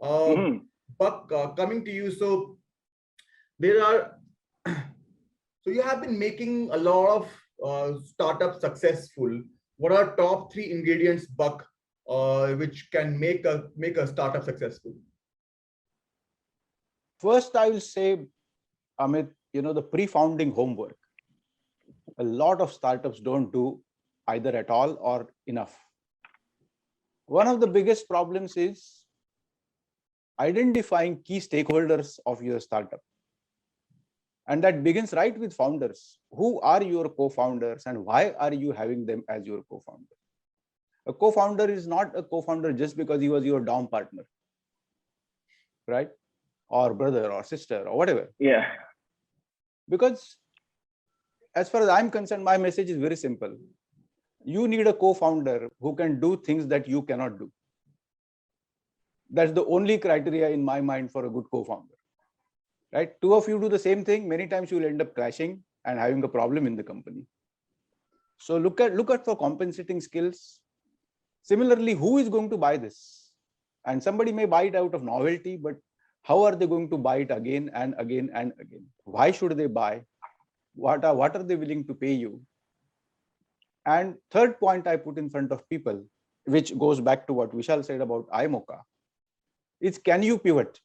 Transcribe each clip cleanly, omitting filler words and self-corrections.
Buck, coming to you. So there are, so you have been making a lot of startups successful. What are top 3 ingredients, Buck, which can make a startup successful? First, I will say, Amit, the pre-founding homework. A lot of startups don't do either at all or enough. One of the biggest problems is identifying key stakeholders of your startup. And that begins right with founders. Who are your co-founders and why are you having them as your co-founder? A co-founder is not a co-founder just because he was your DOM partner, right? Or brother or sister or whatever. Yeah. Because as far as I'm concerned, my message is very simple. You need a co-founder who can do things that you cannot do. That's the only criteria in my mind for a good co-founder, right? Two of you do the same thing, many times you will end up crashing and having a problem in the company. So look at for compensating skills. Similarly, who is going to buy this? And somebody may buy it out of novelty, but how are they going to buy it again and again and again? Why should they buy? What are they willing to pay you? And third point I put in front of people, which goes back to what Vishal said about iMocha, is can you pivot?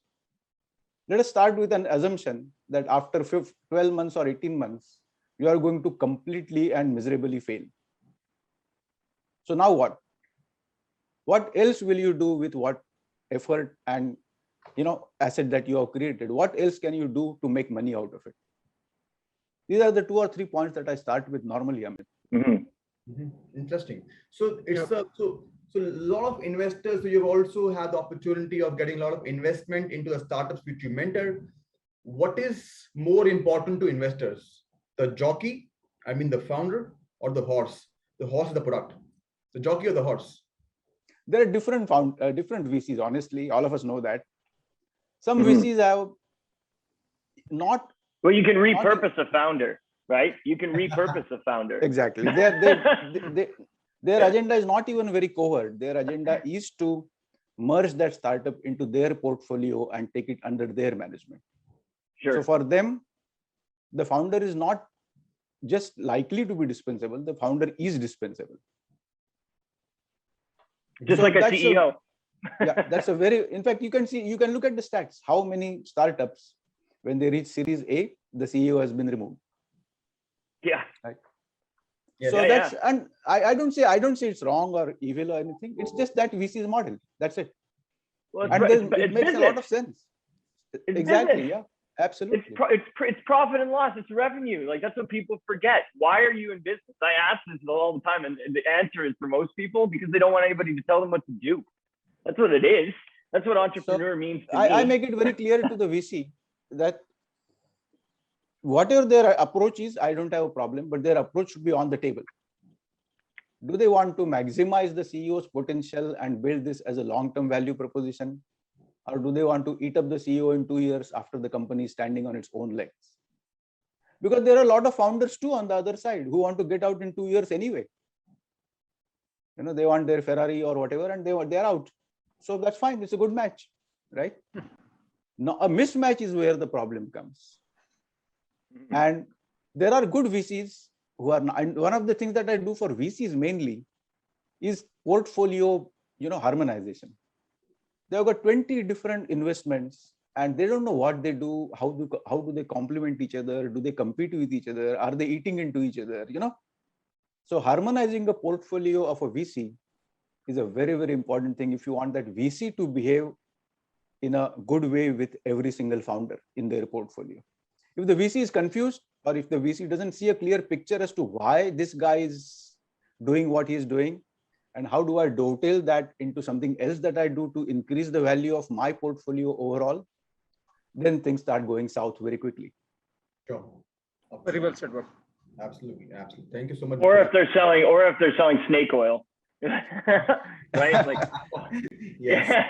Let us start with an assumption that after 12 months or 18 months, you are going to completely and miserably fail. So now what? What else will you do with what effort and asset that you have created? What else can you do to make money out of it? These are the 2 or 3 points that I start with normally, Amit. Interesting. So it's so a lot of investors. So you've also had the opportunity of getting a lot of investment into the startups which you mentor. What is more important to investors? The jockey, I mean the founder, or the horse? The horse is the product. The jockey or the horse? There are different VCs. Honestly, all of us know that. Some VCs have not. Well, you can repurpose a founder, right? You can repurpose a founder. Exactly. Their agenda is not even very covert. Their agenda is to merge that startup into their portfolio and take it under their management. Sure. So for them, the founder is not just likely to be dispensable. The founder is dispensable. Just like a CEO. That's a very, in fact, you can look at the stats. How many startups, when they reach Series A, the CEO has been removed. Yeah. Right. Yeah, and I don't say it's wrong or evil or anything. It's just that VC's model. That's it. Well, and it makes a lot of sense. Exactly. Business. Yeah. Absolutely. It's profit and loss. It's revenue. Like, that's what people forget. Why are you in business? I ask this all the time, and the answer is for most people because they don't want anybody to tell them what to do. That's what it is. That's what entrepreneur means to me. I make it very clear to the VC that whatever their approach is, I don't have a problem, but their approach should be on the table. Do they want to maximize the CEO's potential and build this as a long-term value proposition? Or do they want to eat up the CEO in 2 years after the company is standing on its own legs? Because there are a lot of founders too on the other side who want to get out in 2 years anyway. They want their Ferrari or whatever and they're out. So that's fine. It's a good match, right? Now, a mismatch is where the problem comes. And there are good VCs who are not, and one of the things that I do for VCs mainly is portfolio, harmonization. They've got 20 different investments and they don't know what they do. How do they complement each other? Do they compete with each other? Are they eating into each other? So harmonizing a portfolio of a VC is a very, very important thing if you want that VC to behave in a good way with every single founder in their portfolio. If the VC is confused or if the VC doesn't see a clear picture as to why this guy is doing what he is doing and how do I dovetail that into something else that I do to increase the value of my portfolio overall, then things start going south very quickly. Sure. Very well said, Bob. Absolutely. Thank you so much. Or if they're selling snake oil. Right? Like, yes.